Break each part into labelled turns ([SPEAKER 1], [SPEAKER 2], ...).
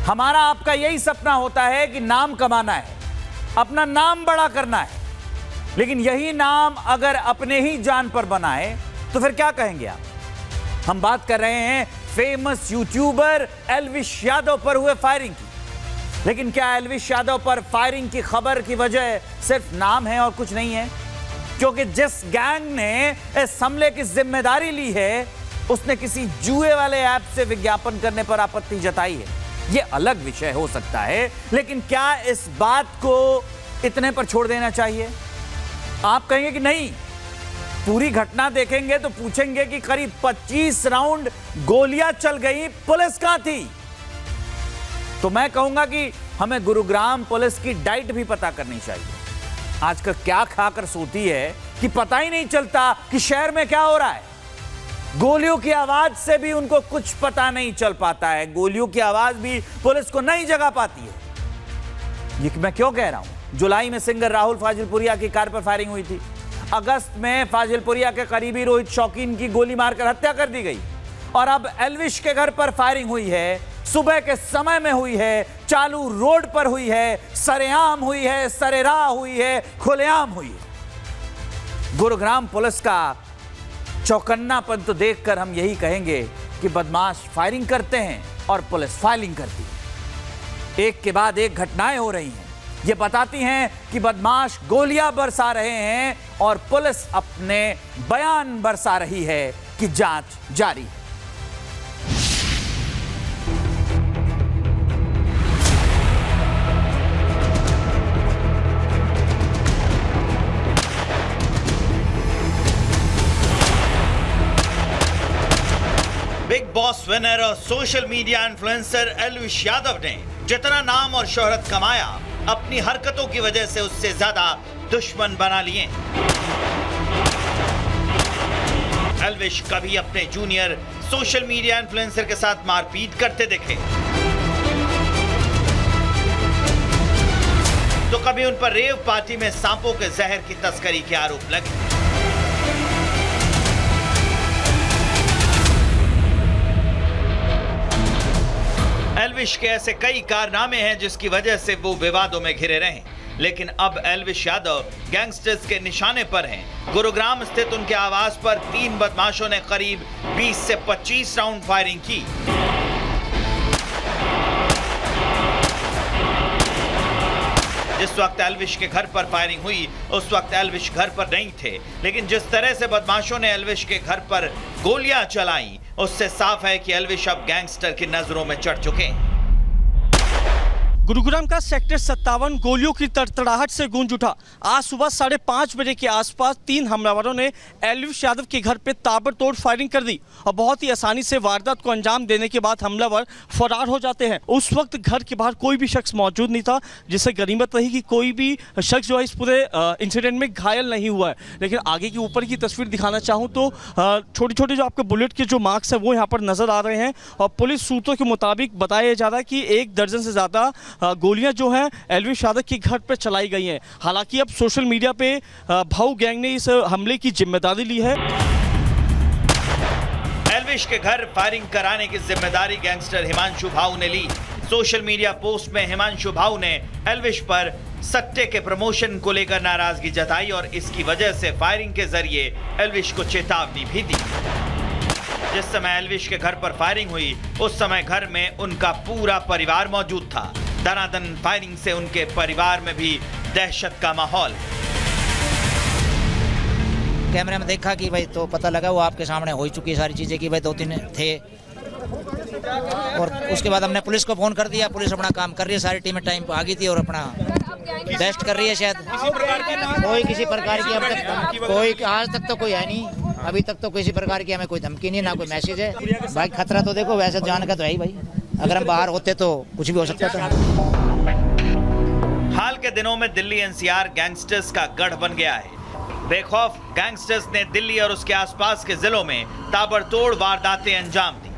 [SPEAKER 1] हमारा आपका यही सपना होता है कि नाम कमाना है, अपना नाम बड़ा करना है, लेकिन यही नाम अगर अपने ही जान पर बनाए तो फिर क्या कहेंगे आप? हम बात कर रहे हैं फेमस यूट्यूबर एल्विश यादव पर हुए फायरिंग की। लेकिन क्या एल्विश यादव पर फायरिंग की खबर की वजह सिर्फ नाम है और कुछ नहीं है? क्योंकि जिस गैंग ने इस हमले की जिम्मेदारी ली है उसने किसी जुए वाले ऐप से विज्ञापन करने पर आपत्ति जताई है। यह अलग विषय हो सकता है, लेकिन क्या इस बात को इतने पर छोड़ देना चाहिए? आप कहेंगे कि नहीं, पूरी घटना देखेंगे तो पूछेंगे कि करीब 25 राउंड गोलियां चल गई, पुलिस कहां थी? तो मैं कहूंगा कि हमें गुरुग्राम पुलिस की डाइट भी पता करनी चाहिए। आजकल क्या खाकर सोती है कि पता ही नहीं चलता कि शहर में क्या हो रहा है। गोलियों की आवाज से भी उनको कुछ पता नहीं चल पाता है, गोलियों की आवाज भी पुलिस को नहीं जगा पाती है। ये मैं क्यों कह रहा हूं? जुलाई में सिंगर राहुल फाजिलपुरिया की कार पर फायरिंग हुई थी। अगस्त में फाजिलपुरिया के करीबी रोहित शौकीन की गोली मारकर हत्या कर दी गई। और अब एल्विश के घर पर फायरिंग हुई है, सुबह के समय में हुई है, चालू रोड पर हुई है, सरेआम हुई है, सरेराह हुई है, खुलेआम हुई है। गुरुग्राम पुलिस का चौकन्नापन तो देखकर हम यही कहेंगे कि बदमाश फायरिंग करते हैं और पुलिस फाइलिंग करती है। एक के बाद एक घटनाएं हो रही हैं, ये बताती हैं कि बदमाश गोलियां बरसा रहे हैं और पुलिस अपने बयान बरसा रही है कि जांच जारी है।
[SPEAKER 2] बिग बॉस विनर और social media influencer Elvish Yadav ने जितना नाम और शोहरत कमाया, अपनी हरकतों की वजह से उससे ज्यादा दुश्मन बना लिए। एल्विश कभी अपने जूनियर सोशल मीडिया इन्फ्लुएंसर के साथ मारपीट करते दिखे, तो कभी उन पर रेव पार्टी में सांपों के जहर की तस्करी के आरोप लगे। एल्विश के ऐसे कई कारनामे हैं जिसकी वजह से वो विवादों में घिरे रहे। लेकिन अब एल्विश यादव गैंगस्टर्स के निशाने पर हैं। गुरुग्राम स्थित उनके आवास पर 3 बदमाशों ने करीब 20 से 25 राउंड फायरिंग की। जिस वक्त एल्विश के घर पर फायरिंग हुई उस वक्त एल्विश घर पर नहीं थे, लेकिन जिस तरह से बदमाशों ने एल्विश के घर पर गोलियां चलाई उससे साफ है कि एल्विश अब गैंगस्टर की नजरों में चढ़ चुके हैं।
[SPEAKER 3] गुरुग्राम का सेक्टर 57 गोलियों की तड़तड़ाहट से गूंज उठा। आज सुबह 5:30 बजे के आसपास 3 हमलावरों ने एल्विश यादव के घर पे ताबड़तोड़ फायरिंग कर दी और बहुत ही आसानी से वारदात को अंजाम देने के बाद हमलावर फरार हो जाते हैं। उस वक्त घर के बाहर कोई भी शख्स मौजूद नहीं था, जिससे गनीमत रही कि कोई भी शख्स जो है इस पूरे इंसिडेंट में घायल नहीं हुआ है। लेकिन आगे की ऊपर की तस्वीर दिखाना चाहूँ तो छोटे छोटे जो आपके बुलेट के जो मार्क्स हैं वो यहाँ पर नजर आ रहे हैं। और पुलिस सूत्रों के मुताबिक बताया जा रहा है कि 1 दर्जन से ज़्यादा गोलियां जो हैं एल्विश यादव के घर पर चलाई गई हैं। हालांकि अब सोशल मीडिया पे भाऊ गैंग ने इस हमले की जिम्मेदारी ली है।
[SPEAKER 2] एल्विश के घर फायरिंग कराने की जिम्मेदारी गैंगस्टर हिमांशु भाऊ ने ली। सोशल मीडिया पोस्ट में हिमांशु भाऊ ने एल्विश पर सट्टे के प्रमोशन को लेकर नाराजगी जताई और इसकी वजह से फायरिंग के जरिए एल्विश को चेतावनी भी दी। जिस समय एल्विश के घर पर फायरिंग हुई उस समय घर में उनका पूरा परिवार मौजूद था। दनादन फायरिंग से उनके परिवार में भी दहशत का माहौल।
[SPEAKER 4] कैमरे में देखा कि भाई तो पता लगा वो आपके सामने हो चुकी है सारी चीजें कि भाई 2-3 थे। और उसके बाद हमने पुलिस को फोन कर दिया। पुलिस अपना काम कर रही है, सारी टीमें टाइम पर आ गई थी और अपना टेस्ट कर रही है। शायद कोई किसी प्रकार की अब तक कोई आज तक तो कोई है नहीं। अभी तक तो किसी प्रकार की हमें कोई धमकी नहीं, ना कोई मैसेज है। भाई खतरा तो देखो वैसे जान का तो है ही भाई, अगर हम बाहर होते तो कुछ भी हो सकता था।
[SPEAKER 2] हाल के दिनों में दिल्ली एनसीआर गैंगस्टर्स का गढ़ बन गया है। बेखौफ गैंगस्टर्स ने दिल्ली और उसके आसपास के जिलों में ताबड़तोड़ वारदातें अंजाम दी।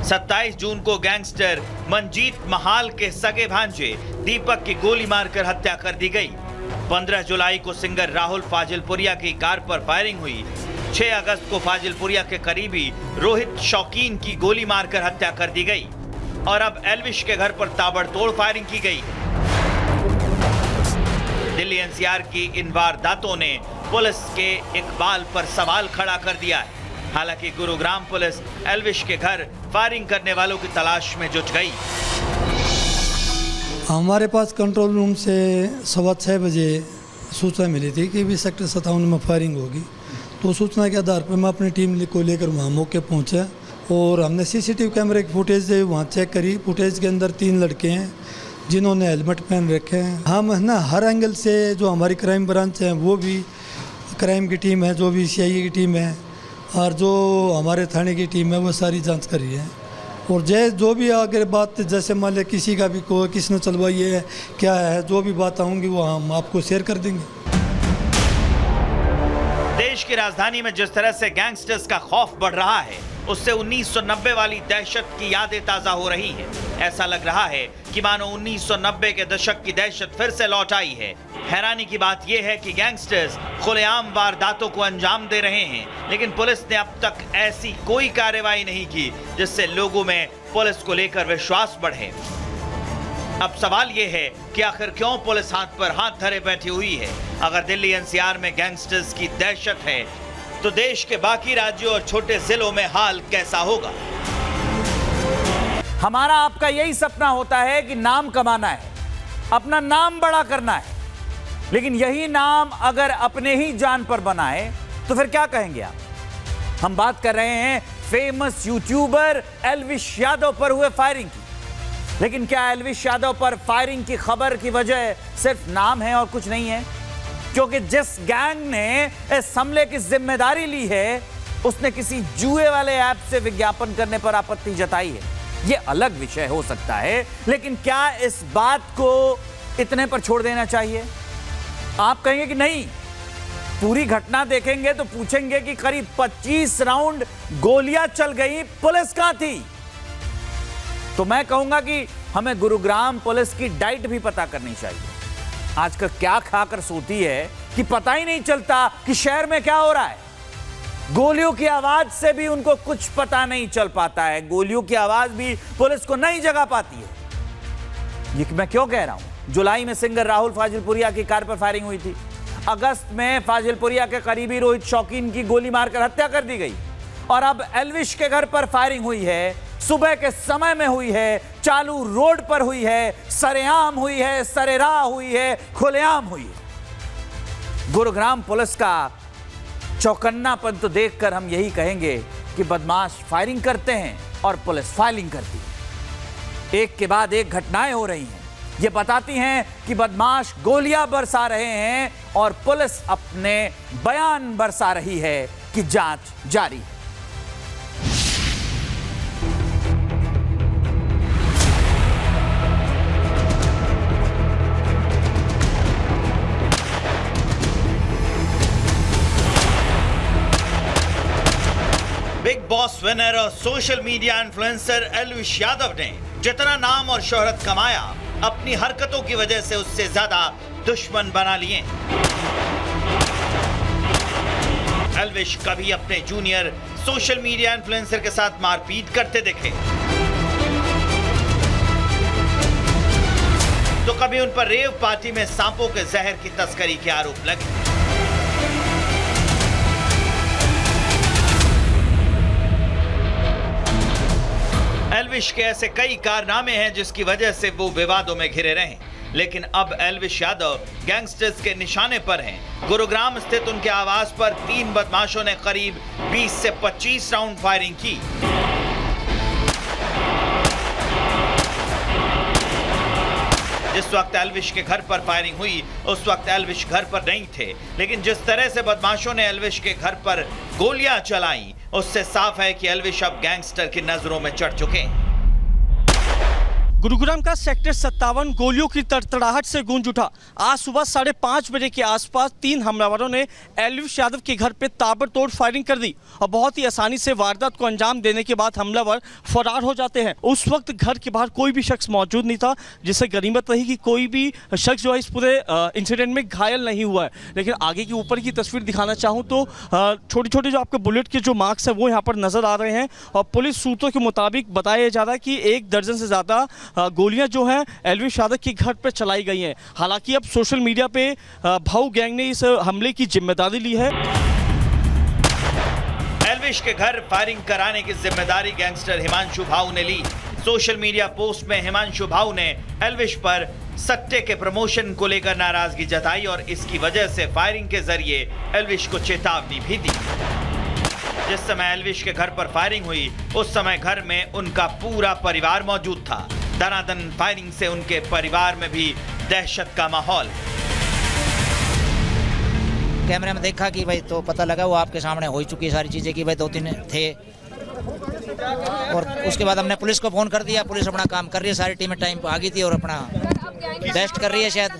[SPEAKER 2] 27 जून को गैंगस्टर मंजीत महाल के सगे भांजे दीपक की गोली मारकर हत्या कर दी गई। 15 जुलाई को सिंगर राहुल फाजिलपुरिया की कार पर फायरिंग हुई। 6 अगस्त को फाजिलपुरिया के करीबी रोहित शौकीन की गोली मारकर हत्या कर दी गई। और अब एल्विश के घर पर ताबड़तोड़ फायरिंग की गई। दिल्ली एनसीआर की इन वारदातों ने पुलिस के इकबाल पर सवाल खड़ा कर दिया है। हालांकि गुरुग्राम पुलिस एल्विश के घर फायरिंग करने वालों की तलाश में जुट गई।
[SPEAKER 5] हमारे पास कंट्रोल रूम से 6:15 बजे सूचना मिली थी कि भी सेक्टर 57 में फायरिंग होगी। तो सूचना के आधार पर मैं अपनी टीम को लेकर वहाँ मौके पहुँचा और हमने सीसीटीवी कैमरे की फुटेज वहाँ चेक करी। फुटेज के अंदर 3 लड़के हैं जिन्होंने हेलमेट पहन रखे हैं। हम है ना हर एंगल से जो हमारी क्राइम ब्रांच है वो भी क्राइम की टीम है, जो भी सीआईए की टीम है और जो हमारे थाने की टीम है वो सारी जांच कर रही है। और जो भी आगे बात जैसे मान लिया किसी का भी को किसने चलवाई है क्या है, जो भी बात आऊँगी वो हम आपको शेयर कर देंगे।
[SPEAKER 2] देश की राजधानी में जिस तरह से गैंगस्टर्स का खौफ बढ़ रहा है उससे 1990 वाली दहशत की यादें ताजा हो रही हैं। ऐसा लग रहा है कि मानो 1990 के दशक की दहशत फिर से लौट आई है। हैरानी की बात यह है कि गैंगस्टर्स खुलेआम वारदातों को अंजाम दे रहे हैं, लेकिन पुलिस ने अब तक ऐसी कोई कार्रवाई नहीं की जिससे लोगों में पुलिस को लेकर विश्वास बढ़े। अब सवाल यह है कि आखिर क्यों पुलिस हाथ पर हाथ धरे बैठी हुई है। अगर दिल्ली एनसीआर में गैंगस्टर्स की दहशत है तो देश के बाकी राज्यों और छोटे जिलों में हाल कैसा होगा।
[SPEAKER 1] हमारा आपका यही सपना होता है कि नाम कमाना है, अपना नाम बड़ा करना है, लेकिन यही नाम अगर अपने ही जान पर बनाए तो फिर क्या कहेंगे आप। हम बात कर रहे हैं फेमस यूट्यूबर एल्विश यादव पर हुए फायरिंग की। लेकिन क्या एल्विश यादव पर फायरिंग की खबर की वजह सिर्फ नाम है और कुछ नहीं है? क्योंकि जिस गैंग ने इस हमले की जिम्मेदारी ली है उसने किसी जुए वाले ऐप से विज्ञापन करने पर आपत्ति जताई है। यह अलग विषय हो सकता है, लेकिन क्या इस बात को इतने पर छोड़ देना चाहिए? आप कहेंगे कि नहीं, पूरी घटना देखेंगे तो पूछेंगे कि करीब 25 राउंड गोलियां चल गई, पुलिस कहां थी? तो मैं कहूंगा कि हमें गुरुग्राम पुलिस की डाइट भी पता करनी चाहिए। आजकल क्या खाकर सोती है कि पता ही नहीं चलता कि शहर में क्या हो रहा है। गोलियों की आवाज से भी उनको कुछ पता नहीं चल पाता है। गोलियों की आवाज भी पुलिस को नहीं जगा पाती है। ये मैं क्यों कह रहा हूं? जुलाई में सिंगर राहुल फाजिलपुरिया की कार पर फायरिंग हुई थी। अगस्त में फाजिलपुरिया के करीबी रोहित शौकीन की गोली मारकर हत्या कर दी गई। और अब एल्विश के घर पर फायरिंग हुई है, सुबह के समय में हुई है, चालू रोड पर हुई है, सरेआम हुई है, सरेराह हुई है, खुलेआम हुई है। गुरुग्राम पुलिस का चौकन्नापन तो देखकर हम यही कहेंगे कि बदमाश फायरिंग करते हैं और पुलिस फाइलिंग करती है। एक के बाद एक घटनाएं हो रही हैं। ये बताती हैं कि बदमाश गोलियां बरसा रहे हैं और पुलिस अपने बयान बरसा रही है कि जांच जारी है।
[SPEAKER 2] बिग बॉस विनर और social media influencer Elvish Yadav ने जितना नाम और शोहरत कमाया, अपनी हरकतों की वजह से उससे ज्यादा दुश्मन बना लिए। एल्विश कभी अपने जूनियर सोशल मीडिया इन्फ्लुएंसर के साथ मारपीट करते दिखे, तो कभी उन पर रेव पार्टी में सांपों के जहर की तस्करी के आरोप लगे। एल्विश के ऐसे कई कारनामे हैं जिसकी वजह से वो विवादों में घिरे रहे। लेकिन अब एल्विश यादव गैंगस्टर्स के निशाने पर हैं। गुरुग्राम स्थित उनके आवास पर 3 बदमाशों ने करीब 20 से 25 राउंड फायरिंग की। जिस वक्त एल्विश के घर पर फायरिंग हुई उस वक्त एल्विश घर पर नहीं थे, लेकिन जिस तरह से बदमाशों ने एल्विश के घर पर गोलियां चलाई उससे साफ है कि एल्विश अब गैंगस्टर की नजरों में चढ़ चुके हैं।
[SPEAKER 3] गुरुग्राम का सेक्टर 57 गोलियों की तड़तड़ाहट से गूंज उठा। आज सुबह 5:30 बजे के आसपास 3 हमलावरों ने एल्विश यादव के घर पे ताबड़तोड़ फायरिंग कर दी और बहुत ही आसानी से वारदात को अंजाम देने के बाद हमलावर फरार हो जाते हैं। उस वक्त घर के बाहर कोई भी शख्स मौजूद नहीं था, जिससे गनीमत रही कि कोई भी शख्स जो है इस पूरे इंसिडेंट में घायल नहीं हुआ है। लेकिन आगे की ऊपर की तस्वीर दिखाना चाहूँ तो छोटे छोटे जो आपके बुलेट के जो मार्क्स हैं वो यहाँ पर नजर आ रहे हैं और पुलिस सूत्रों के मुताबिक बताया जा रहा है कि 1 दर्जन से ज़्यादा गोलियां जो हैं एल्विश यादव के घर पर चलाई गई हैं। हालांकि अब सोशल मीडिया पे भाऊ गैंग ने इस हमले की जिम्मेदारी ली है।
[SPEAKER 2] एल्विश के घर फायरिंग कराने की जिम्मेदारी गैंगस्टर हिमांशु भाऊ ने ली। सोशल मीडिया पोस्ट में हिमांशु भाऊ ने एल्विश पर सट्टे के प्रमोशन को लेकर नाराजगी जताई और इसकी वजह से फायरिंग के जरिए एल्विश को चेतावनी भी दी। जिस समय एल्विश के घर पर फायरिंग हुई उस समय घर में उनका पूरा परिवार मौजूद था। दनादन फायरिंग से उनके परिवार में भी दहशत का माहौल।
[SPEAKER 4] कैमरे में देखा कि भाई तो पता लगा वो आपके सामने हो चुकी है सारी चीजें कि भाई 2-3 थे और उसके बाद हमने पुलिस को फोन कर दिया। पुलिस अपना काम कर रही है, सारी टीमें टाइम पर आ गई थी और अपना टेस्ट कर रही है। शायद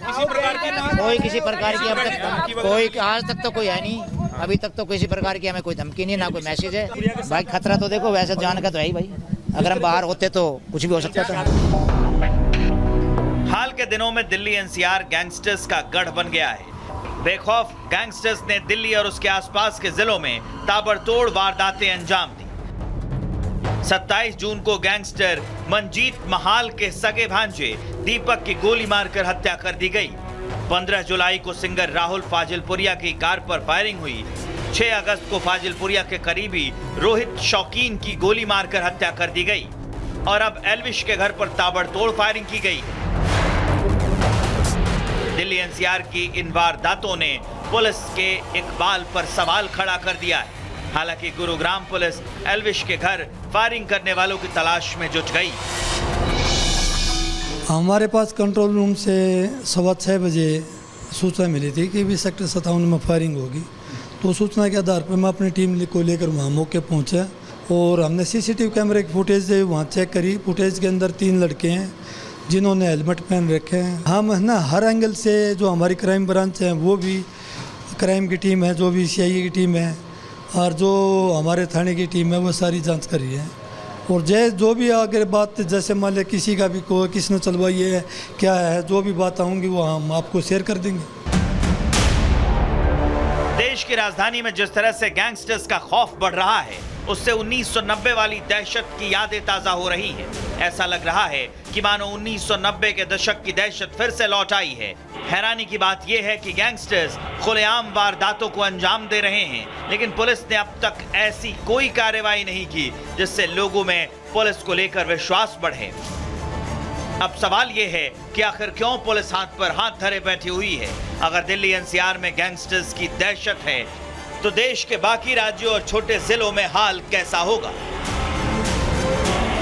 [SPEAKER 4] कोई किसी प्रकार की अब तक कोई आज तक तो कोई है नहीं, अभी तक तो किसी प्रकार की हमें कोई धमकी नहीं, ना कोई मैसेज है। भाई खतरा तो देखो वैसे जान का तो है ही भाई, अगर हम बाहर होते तो कुछ भी हो सकता था।
[SPEAKER 2] हाल के दिनों में दिल्ली एनसीआर गैंगस्टर्स का गढ़ बन गया है। बेखौफ गैंगस्टर्स ने दिल्ली और उसके आसपास के जिलों में ताबड़तोड़ वारदातें अंजाम दी। 27 जून को गैंगस्टर मंजीत महाल के सगे भांजे दीपक की गोली मारकर हत्या कर दी गई। 15 जुलाई को सिंगर राहुल फाजिलपुरिया की कार पर फायरिंग हुई। 6 अगस्त को फाजिलपुरिया के करीबी रोहित शौकीन की गोली मारकर हत्या कर दी गई और अब एल्विश के घर पर ताबड़तोड़ फायरिंग की गई। दिल्ली एनसीआर की इन वारदातों ने पुलिस के इकबाल पर सवाल खड़ा कर दिया है। हालांकि गुरुग्राम पुलिस एल्विश के घर फायरिंग करने वालों की तलाश में जुट गई।
[SPEAKER 5] हमारे पास कंट्रोल रूम से 6:15 बजे सूचना मिली थी कि भी सेक्टर 57 में फायरिंग होगी। तो सूचना के आधार पर मैं अपनी टीम को लेकर वहाँ मौके पहुँचा और हमने सीसीटीवी कैमरे की फुटेज वहाँ चेक करी। फुटेज के अंदर 3 लड़के हैं जिन्होंने हेलमेट पहन रखे हैं। हम है ना हर एंगल से जो हमारी क्राइम ब्रांच है वो भी क्राइम की टीम है, जो भी सीआईए की टीम है और जो हमारे थाने की टीम है वो सारी जांच कर रही है। और जो भी आगे बात जैसे मान लिया किसी का भी को किसने चलवाई है क्या है, जो भी बात आऊँगी वो हम आपको शेयर कर देंगे।
[SPEAKER 2] देश की राजधानी में जिस तरह से गैंगस्टर्स का खौफ बढ़ रहा है उससे 1990 वाली दहशत की यादें ताजा हो रही हैं। ऐसा लग रहा है कि मानो 1990 के दशक की दहशत फिर से लौट आई है। हैरानी की बात यह है कि गैंगस्टर्स खुलेआम वारदातों को अंजाम दे रहे हैं, लेकिन पुलिस ने अब तक ऐसी कोई कार्रवाई नहीं की जिससे लोगों में पुलिस को लेकर विश्वास बढ़े। अब सवाल यह है कि आखिर क्यों पुलिस हाथ पर हाथ धरे बैठी हुई है। अगर दिल्ली एनसीआर में गैंगस्टर्स की दहशत है तो देश के बाकी राज्यों और छोटे जिलों में हाल कैसा होगा।